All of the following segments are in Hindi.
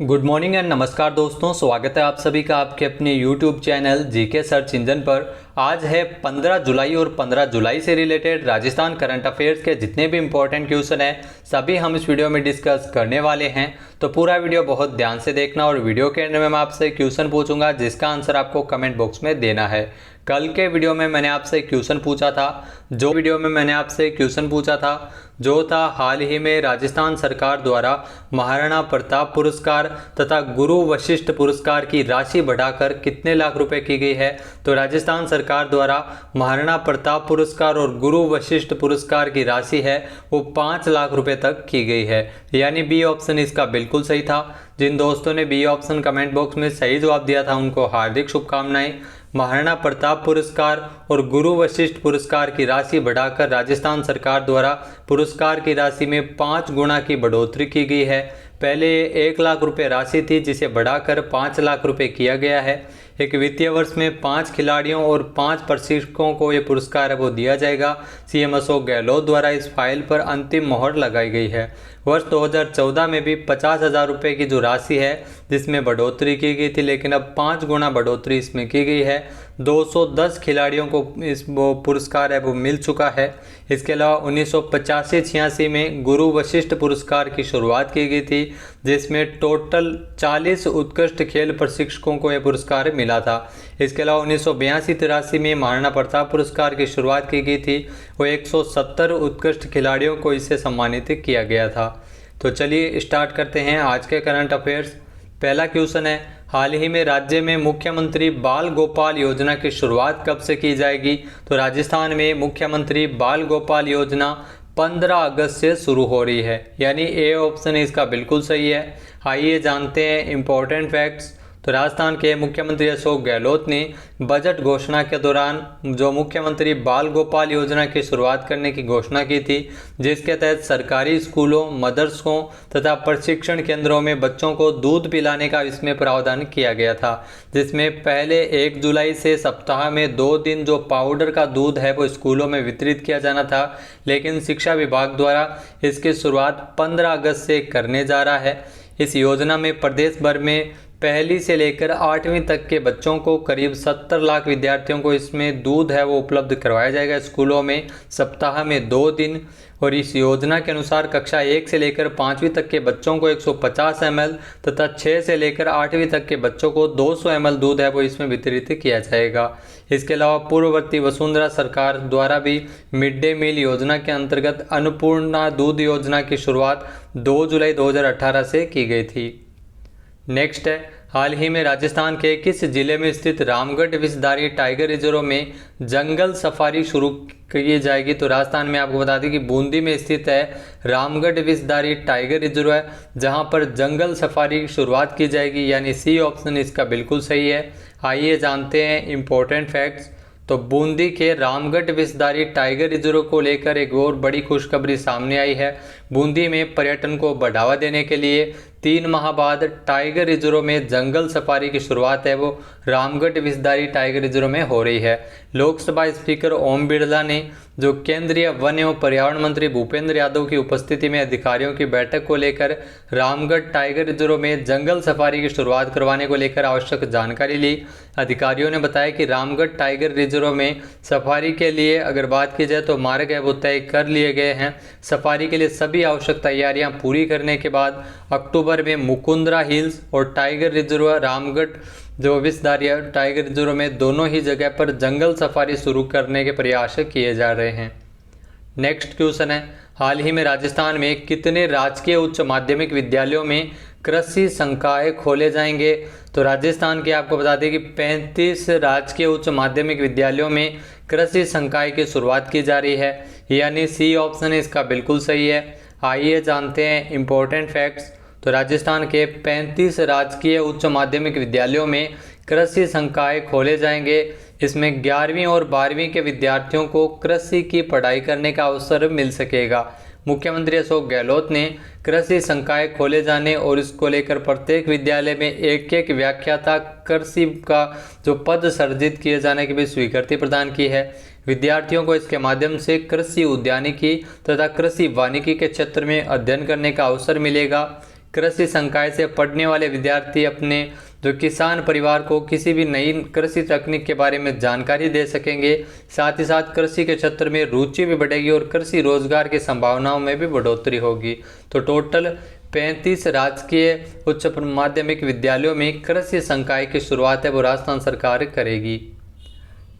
गुड मॉर्निंग एंड नमस्कार दोस्तों, स्वागत है आप सभी का आपके अपने YouTube channel GK search engine पर। आज है 15 जुलाई और 15 जुलाई से रिलेटेड राजस्थान करंट अफेयर्स के जितने भी इंपॉर्टेंट क्वेश्चन हैं सभी हम इस वीडियो में डिस्कस करने वाले हैं। तो पूरा वीडियो बहुत ध्यान से देखना और वीडियो के एंड में मैं आपसे क्वेश्चन पूछूंगा जिसका आंसर आपको कमेंट बॉक्स में देना है। कल के वीडियो में मैंने आपसे क्वेश्चन पूछा था जो था हाल ही में राजस्थान सरकार द्वारा महाराणा प्रताप पुरस्कार तथा गुरु वशिष्ठ पुरस्कार की राशि बढ़ाकर कितने लाख रुपए की गई है। तो राजस्थान सरकार द्वारा महाराणा प्रताप पुरस्कार और गुरु वशिष्ठ पुरस्कार की राशि है वो 5 लाख रुपए तक की गई है, यानी बी ऑप्शन इसका बिल्कुल सही था। जिन दोस्तों ने बी ऑप्शन कमेंट बॉक्स में सही जवाब दिया था उनको हार्दिक शुभकामनाएं। महाराणा प्रताप पुरस्कार और गुरु वशिष्ठ पुरस्कार की राशि बढ़ाकर राजस्थान सरकार द्वारा पुरस्कार की राशि में 5 गुना की बढ़ोतरी की गई है। पहले 1 लाख रुपए राशि थी जिसे बढ़ाकर 5 लाख रुपए किया गया है। एक वित्तीय वर्ष में 5 खिलाड़ियों और 5 प्रशिक्षकों को ये पुरस्कार है वो दिया जाएगा। सीएम अशोक गहलोत द्वारा इस फाइल पर अंतिम मोहर लगाई गई है। वर्ष 2014 में भी 50,000 रुपये की जो राशि है जिसमें बढ़ोतरी की गई थी, लेकिन अब 5 गुना बढ़ोतरी इसमें की गई है। 210 खिलाड़ियों को इस वो पुरस्कार है वो मिल चुका है। इसके अलावा 1985-86 में गुरु वशिष्ठ पुरस्कार की शुरुआत की गई थी जिसमें टोटल 40 उत्कृष्ट खेल प्रशिक्षकों को यह पुरस्कार मिला था। इसके अलावा 1982-83 में महाराणा प्रताप पुरस्कार की शुरुआत की गई थी, वो 170 उत्कृष्ट खिलाड़ियों को इससे सम्मानित किया गया था। तो चलिए स्टार्ट करते हैं आज के करंट अफेयर्स। पहला क्वेश्चन है, हाल ही में राज्य में मुख्यमंत्री बाल गोपाल योजना की शुरुआत कब से की जाएगी। तो राजस्थान में मुख्यमंत्री बाल गोपाल योजना 15 अगस्त से शुरू हो रही है, यानी ए ऑप्शन इसका बिल्कुल सही है। आइए जानते हैं इंपॉर्टेंट फैक्ट्स। तो राजस्थान के मुख्यमंत्री अशोक गहलोत ने बजट घोषणा के दौरान जो मुख्यमंत्री बाल गोपाल योजना की शुरुआत करने की घोषणा की थी, जिसके तहत सरकारी स्कूलों, मदरसों तथा प्रशिक्षण केंद्रों में बच्चों को दूध पिलाने का इसमें प्रावधान किया गया था, जिसमें पहले 1 जुलाई से सप्ताह में 2 दिन जो पाउडर का दूध है वो स्कूलों में वितरित किया जाना था, लेकिन शिक्षा विभाग द्वारा इसकी शुरुआत 15 अगस्त से करने जा रहा है। इस योजना में प्रदेश भर में पहली से लेकर 8वीं तक के बच्चों को करीब 70 लाख विद्यार्थियों को इसमें दूध है वो उपलब्ध करवाया जाएगा स्कूलों में सप्ताह में 2 दिन। और इस योजना के अनुसार कक्षा 1 से लेकर 5वीं तक के बच्चों को 150 ml तथा 6 से लेकर 8वीं तक के बच्चों को 200 ml दूध है वो इसमें वितरित किया जाएगा। इसके अलावा पूर्ववर्ती वसुंधरा सरकार द्वारा भी मिड डे मील योजना के अंतर्गत अन्नपूर्णा दूध योजना की शुरुआत 2 जुलाई 2018 से की गई थी। नेक्स्ट है, हाल ही में राजस्थान के किस जिले में स्थित रामगढ़ विषधारी टाइगर रिजर्व में जंगल सफारी शुरू की जाएगी। तो राजस्थान में आपको बता दें कि बूंदी में स्थित है रामगढ़ विषधारी टाइगर रिजर्व है, जहां पर जंगल सफारी की शुरुआत की जाएगी, यानी सी ऑप्शन इसका बिल्कुल सही है। आइए जानते हैं इंपॉर्टेंट फैक्ट्स। तो बूंदी के रामगढ़ विषधारी टाइगर रिजर्व को लेकर एक और बड़ी खुशखबरी सामने आई है। बूंदी में पर्यटन को बढ़ावा देने के लिए 3 माह बाद टाइगर रिजर्व में जंगल सफारी की शुरुआत है वो रामगढ़ विषधारी टाइगर रिजर्व में हो रही है। लोकसभा स्पीकर ओम बिरला ने जो केंद्रीय वन एवं पर्यावरण मंत्री भूपेंद्र यादव की उपस्थिति में अधिकारियों की बैठक को लेकर रामगढ़ टाइगर रिजर्व में जंगल सफारी की शुरुआत करवाने को लेकर आवश्यक जानकारी ली। अधिकारियों ने बताया कि रामगढ़ टाइगर रिजर्व में सफारी के लिए अगर बात की जाए तो मार्ग है वो तय कर लिए गए हैं। सफारी के लिए सभी आवश्यक तैयारियां पूरी करने के बाद अक्टूबर में मुकुंदरा हिल्स और टाइगर रिजर्व रामगढ़ जो विषधारी टाइगर रिजर्व में दोनों ही जगह पर जंगल सफारी शुरू करने के प्रयास किए जा रहे हैं। नेक्स्ट क्वेश्चन है, हाल ही में राजस्थान में कितने राजकीय उच्च माध्यमिक विद्यालयों में कृषि संकाय खोले जाएंगे। तो राजस्थान के आपको बता दें कि 35 राजकीय उच्च माध्यमिक विद्यालयों में कृषि संकाय की शुरुआत की जा रही है, यानी सी ऑप्शन इसका बिल्कुल सही है। आइए जानते हैं इंपॉर्टेंट फैक्ट्स। तो राजस्थान के 35 राजकीय उच्च माध्यमिक विद्यालयों में कृषि संकाय खोले जाएंगे। इसमें 11वीं और 12वीं के विद्यार्थियों को कृषि की पढ़ाई करने का अवसर मिल सकेगा। मुख्यमंत्री अशोक गहलोत ने कृषि संकाय खोले जाने और इसको लेकर प्रत्येक विद्यालय में एक व्याख्याता कृषि का जो पद सर्जित किए जाने की भी स्वीकृति प्रदान की है। विद्यार्थियों को इसके माध्यम से कृषि उद्यानिकी तथा कृषि वानिकी के क्षेत्र में अध्ययन करने का अवसर मिलेगा। कृषि संकाय से पढ़ने वाले विद्यार्थी अपने जो किसान परिवार को किसी भी नई कृषि तकनीक के बारे में जानकारी दे सकेंगे। साथ ही साथ कृषि के क्षेत्र में रुचि भी बढ़ेगी और कृषि रोजगार की संभावनाओं में भी बढ़ोतरी होगी। तो टोटल 35 राजकीय उच्च माध्यमिक विद्यालयों में कृषि संकाय की शुरुआत है वो राजस्थान सरकार करेगी।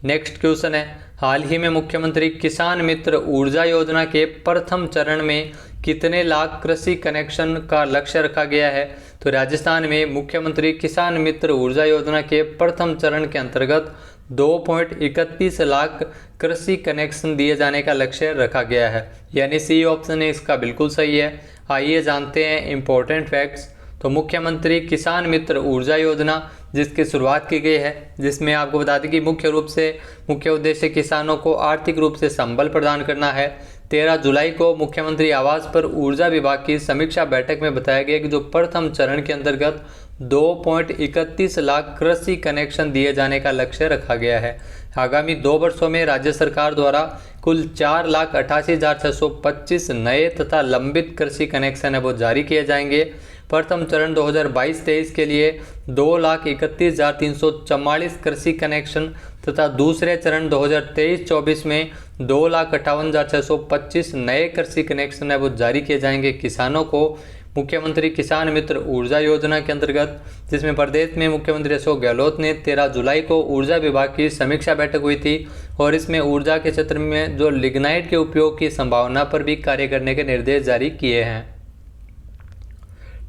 नेक्स्ट क्वेश्चन है, हाल ही में मुख्यमंत्री किसान मित्र ऊर्जा योजना के प्रथम चरण में कितने लाख कृषि कनेक्शन का लक्ष्य रखा गया है? तो राजस्थान में मुख्यमंत्री किसान मित्र ऊर्जा योजना के प्रथम चरण के अंतर्गत 2.31 लाख कृषि कनेक्शन दिए जाने का लक्ष्य रखा गया है, यानी सी ऑप्शन है इसका बिल्कुल सही है। आइए जानते हैं इम्पोर्टेंट फैक्ट्स। तो मुख्यमंत्री किसान मित्र ऊर्जा योजना जिसकी शुरुआत की गई है, जिसमें आपको बता दें कि मुख्य उद्देश्य किसानों को आर्थिक रूप से संबल प्रदान करना है। 13 जुलाई को मुख्यमंत्री आवास पर ऊर्जा विभाग की समीक्षा बैठक में बताया गया कि जो प्रथम चरण के अंतर्गत 2.31 लाख कृषि कनेक्शन दिए जाने का लक्ष्य रखा गया है। आगामी 2 वर्षों में राज्य सरकार द्वारा कुल 4,88,625 नए तथा लंबित कृषि कनेक्शन है वो जारी किए जाएंगे। प्रथम चरण 2022-23 के लिए 2,31,344 कृषि कनेक्शन तथा दूसरे चरण 2023-24 में 2,58,625 नए कृषि कनेक्शन है वो जारी किए जाएंगे किसानों को मुख्यमंत्री किसान मित्र ऊर्जा योजना के अंतर्गत, जिसमें प्रदेश में मुख्यमंत्री अशोक गहलोत ने 13 जुलाई को ऊर्जा विभाग की समीक्षा बैठक हुई थी और इसमें ऊर्जा के क्षेत्र में जो लिग्नाइट के उपयोग की संभावना पर भी कार्य करने के निर्देश जारी किए हैं।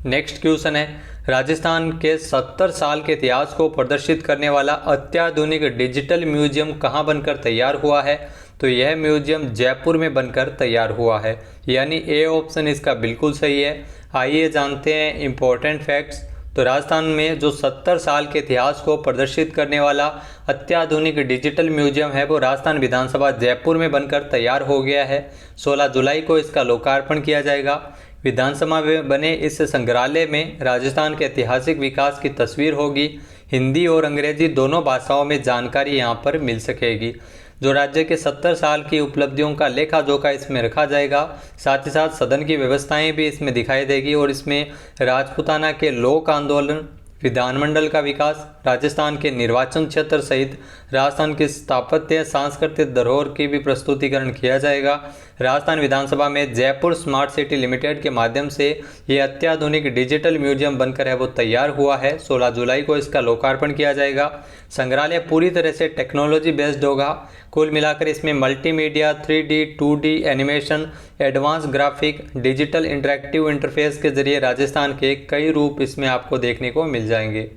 नेक्स्ट क्वेश्चन है, राजस्थान के 70 साल के इतिहास को प्रदर्शित करने वाला अत्याधुनिक डिजिटल म्यूजियम कहाँ बनकर तैयार हुआ है? तो यह म्यूजियम जयपुर में बनकर तैयार हुआ है, यानी ए ऑप्शन इसका बिल्कुल सही है। आइए जानते हैं इम्पोर्टेंट फैक्ट्स। तो राजस्थान में जो 70 साल के इतिहास को प्रदर्शित करने वाला अत्याधुनिक डिजिटल म्यूजियम है वो राजस्थान विधानसभा जयपुर में बनकर तैयार हो गया है। 16 जुलाई को इसका लोकार्पण किया जाएगा। विधानसभा में बने इस संग्रहालय में राजस्थान के ऐतिहासिक विकास की तस्वीर होगी। हिंदी और अंग्रेजी दोनों भाषाओं में जानकारी यहाँ पर मिल सकेगी। जो राज्य के 70 साल की उपलब्धियों का लेखा जोखा इसमें रखा जाएगा। साथ ही साथ सदन की व्यवस्थाएं भी इसमें दिखाई देगी और इसमें राजपूताना के लोक आंदोलन, विधानमंडल का विकास, राजस्थान के निर्वाचन क्षेत्र सहित राजस्थान की स्थापत्य सांस्कृतिक धरोहर की भी प्रस्तुतिकरण किया जाएगा। राजस्थान विधानसभा में जयपुर स्मार्ट सिटी लिमिटेड के माध्यम से ये अत्याधुनिक डिजिटल म्यूजियम बनकर है वो तैयार हुआ है। 16 जुलाई को इसका लोकार्पण किया जाएगा। संग्रहालय पूरी तरह से टेक्नोलॉजी बेस्ड होगा। कुल मिलाकर इसमें multimedia, 3D, 2D animation, advance graphic, digital interactive interface के जरिए राजस्थान के कई रूप इसमें आपको देखने को मिल जाएंगे।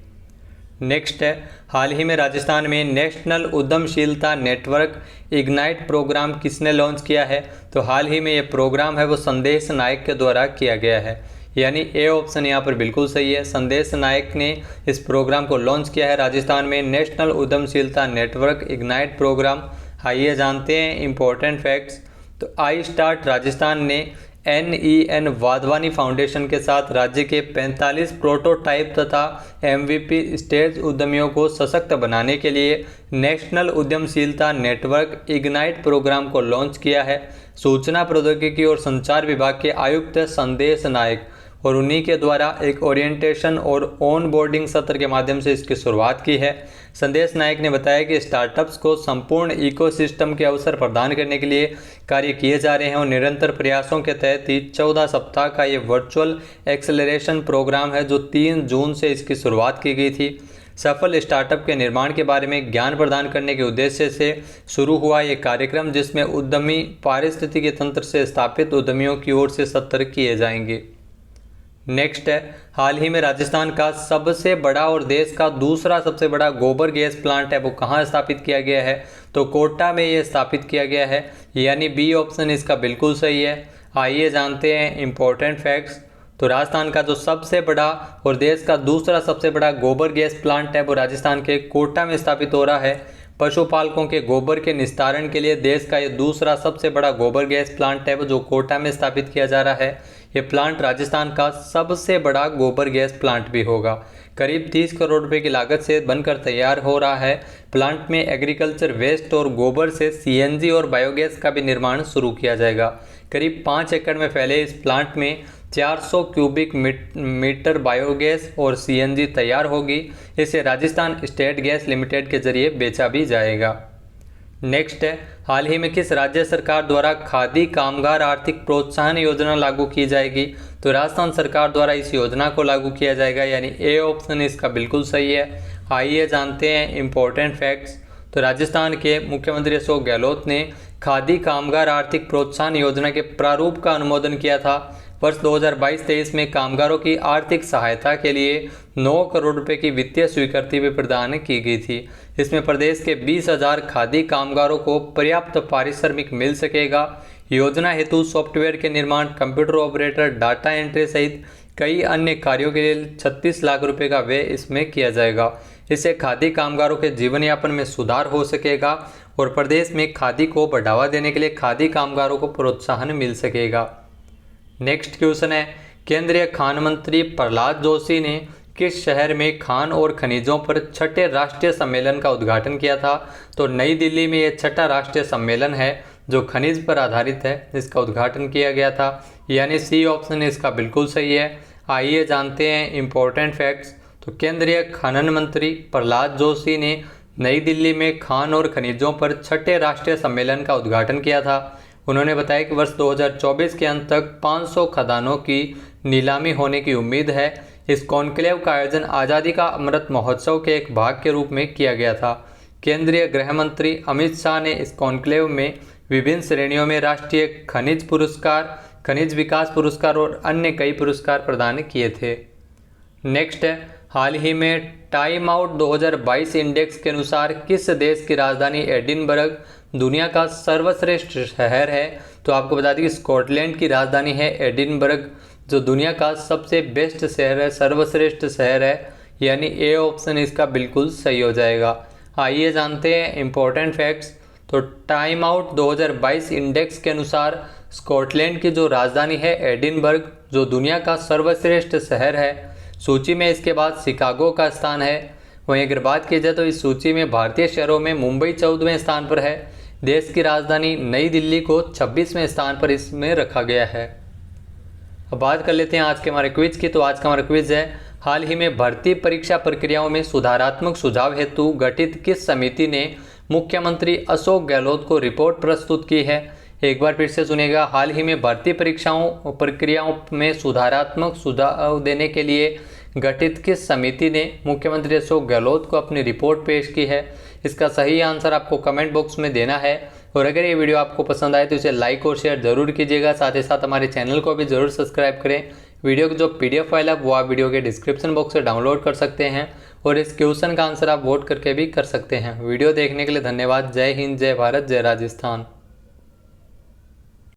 नेक्स्ट है, हाल ही में राजस्थान में नेशनल उद्यमशीलता नेटवर्क इग्नाइट प्रोग्राम किसने लॉन्च किया है? तो हाल ही में ये प्रोग्राम है वो संदेश नायक के द्वारा किया गया है, यानी ए ऑप्शन यहाँ पर बिल्कुल सही है। संदेश नायक ने इस प्रोग्राम को लॉन्च किया है राजस्थान में, नेशनल उद्यमशीलता नेटवर्क इग्नाइट प्रोग्राम। आइए जानते हैं इम्पोर्टेंट फैक्ट्स। तो आई स्टार्ट राजस्थान ने NEN वाधवानी फाउंडेशन के साथ राज्य के 45 प्रोटोटाइप तथा MVP स्टेज उद्यमियों को सशक्त बनाने के लिए नेशनल उद्यमशीलता नेटवर्क इग्नाइट प्रोग्राम को लॉन्च किया है। सूचना प्रौद्योगिकी और संचार विभाग के आयुक्त संदेश नायक और उन्हीं के द्वारा एक ओरिएंटेशन और ऑन बोर्डिंग सत्र के माध्यम से इसकी शुरुआत की है। संदेश नायक ने बताया कि स्टार्टअप्स को संपूर्ण इकोसिस्टम के अवसर प्रदान करने के लिए कार्य किए जा रहे हैं और निरंतर प्रयासों के तहत ही 14 सप्ताह का ये वर्चुअल एक्सेलरेशन प्रोग्राम है जो 3 जून से इसकी शुरुआत की गई थी। सफल स्टार्टअप के निर्माण के बारे में ज्ञान प्रदान करने के उद्देश्य से शुरू हुआ ये कार्यक्रम, जिसमें उद्यमी पारिस्थितिकी तंत्र से स्थापित उद्यमियों की ओर से सत्र किए जाएंगे। नेक्स्ट है, हाल ही में राजस्थान का सबसे बड़ा और देश का दूसरा सबसे बड़ा गोबर गैस प्लांट है वो कहाँ स्थापित किया गया है? तो कोटा में ये स्थापित किया गया है, यानी बी ऑप्शन इसका बिल्कुल सही है। आइए जानते हैं इम्पोर्टेंट फैक्ट्स। तो राजस्थान का जो सबसे बड़ा और देश का दूसरा सबसे बड़ा गोबर गैस प्लांट है वो राजस्थान के कोटा में स्थापित हो रहा है। पशुपालकों के गोबर के निस्तारण के लिए देश का ये दूसरा सबसे बड़ा गोबर गैस प्लांट है वो जो कोटा में स्थापित किया जा रहा है। ये प्लांट राजस्थान का सबसे बड़ा गोबर गैस प्लांट भी होगा। करीब 30 करोड़ रुपए की लागत से बनकर तैयार हो रहा है। प्लांट में एग्रीकल्चर वेस्ट और गोबर से CNG और बायोगैस का भी निर्माण शुरू किया जाएगा। करीब 5 एकड़ में फैले इस प्लांट में 400 क्यूबिक मीटर बायोगैस और सीएनजी तैयार होगी। इसे राजस्थान स्टेट गैस लिमिटेड के जरिए बेचा भी जाएगा। नेक्स्ट है, हाल ही में किस राज्य सरकार द्वारा खादी कामगार आर्थिक प्रोत्साहन योजना लागू की जाएगी? तो राजस्थान सरकार द्वारा इस योजना को लागू किया जाएगा, यानी ए ऑप्शन इसका बिल्कुल सही है। आइए जानते हैं इम्पोर्टेंट फैक्ट्स। तो राजस्थान के मुख्यमंत्री अशोक गहलोत ने खादी कामगार आर्थिक प्रोत्साहन योजना के प्रारूप का अनुमोदन किया था। वर्ष 2022-23 में कामगारों की आर्थिक सहायता के लिए 9 करोड़ रुपए की वित्तीय स्वीकृति भी प्रदान की गई थी। इसमें प्रदेश के 20,000 खादी कामगारों को पर्याप्त पारिश्रमिक मिल सकेगा। योजना हेतु सॉफ्टवेयर के निर्माण, कंप्यूटर ऑपरेटर, डाटा एंट्री सहित कई अन्य कार्यों के लिए 36 लाख रुपए का व्यय इसमें किया जाएगा। इससे खादी कामगारों के जीवन यापन में सुधार हो सकेगा और प्रदेश में खादी को बढ़ावा देने के लिए खादी कामगारों को प्रोत्साहन मिल सकेगा। नेक्स्ट क्वेश्चन है, केंद्रीय खान मंत्री प्रहलाद जोशी ने किस शहर में खान और खनिजों पर छठे राष्ट्रीय सम्मेलन का उद्घाटन किया था? तो नई दिल्ली में यह छठा राष्ट्रीय सम्मेलन है जो खनिज पर आधारित है, इसका उद्घाटन किया गया था, यानी सी ऑप्शन इसका बिल्कुल सही है। आइए जानते हैं इम्पोर्टेंट फैक्ट्स। तो केंद्रीय खनन मंत्री प्रहलाद जोशी ने नई दिल्ली में खान और खनिजों पर छठे राष्ट्रीय सम्मेलन का उद्घाटन किया था। उन्होंने बताया कि वर्ष 2024 के अंत तक 500 खदानों की नीलामी होने की उम्मीद है। इस कॉन्क्लेव का आयोजन आज़ादी का अमृत महोत्सव के एक भाग के रूप में किया गया था। केंद्रीय गृह मंत्री अमित शाह ने इस कॉन्क्लेव में विभिन्न श्रेणियों में राष्ट्रीय खनिज पुरस्कार, खनिज विकास पुरस्कार और अन्य कई पुरस्कार प्रदान किए थे। नेक्स्ट है, हाल ही में टाइम आउट 2022 इंडेक्स के अनुसार किस देश की राजधानी एडिनबर्ग दुनिया का सर्वश्रेष्ठ शहर है? तो आपको बता दें कि स्कॉटलैंड की राजधानी है एडिनबर्ग, जो दुनिया का सबसे बेस्ट शहर है, सर्वश्रेष्ठ शहर है, यानी ए ऑप्शन इसका बिल्कुल सही हो जाएगा। आइए जानते हैं इम्पोर्टेंट फैक्ट्स। तो टाइम आउट 2022 इंडेक्स के अनुसार स्कॉटलैंड की जो राजधानी है एडिनबर्ग, जो दुनिया का सर्वश्रेष्ठ शहर है। सूची में इसके बाद शिकागो का स्थान है। वहीं अगर बात की जाए तो इस सूची में भारतीय शहरों में मुंबई 14वें स्थान पर है। देश की राजधानी नई दिल्ली को 26वें स्थान पर इसमें रखा गया है। अब बात कर लेते हैं आज के हमारे क्विज की। तो आज का हमारा क्विज है, हाल ही में भर्ती परीक्षा प्रक्रियाओं में सुधारात्मक सुझाव हेतु गठित किस समिति ने मुख्यमंत्री अशोक गहलोत को रिपोर्ट प्रस्तुत की है? एक बार फिर से सुनिएगा, हाल ही में भर्ती परीक्षाओं प्रक्रियाओं में सुधारात्मक सुझाव देने के लिए गठित किस समिति ने मुख्यमंत्री अशोक गहलोत को अपनी रिपोर्ट पेश की है? इसका सही आंसर आपको कमेंट बॉक्स में देना है। और अगर ये वीडियो आपको पसंद आए तो इसे लाइक और शेयर जरूर कीजिएगा। साथ ही साथ हमारे चैनल को भी जरूर सब्सक्राइब करें। वीडियो की जो PDF फाइल है वो आप वीडियो के डिस्क्रिप्शन बॉक्स से डाउनलोड कर सकते हैं और इस क्वेश्चन का आंसर आप वोट करके भी कर सकते हैं। वीडियो देखने के लिए धन्यवाद। जय हिंद, जय भारत, जय राजस्थान।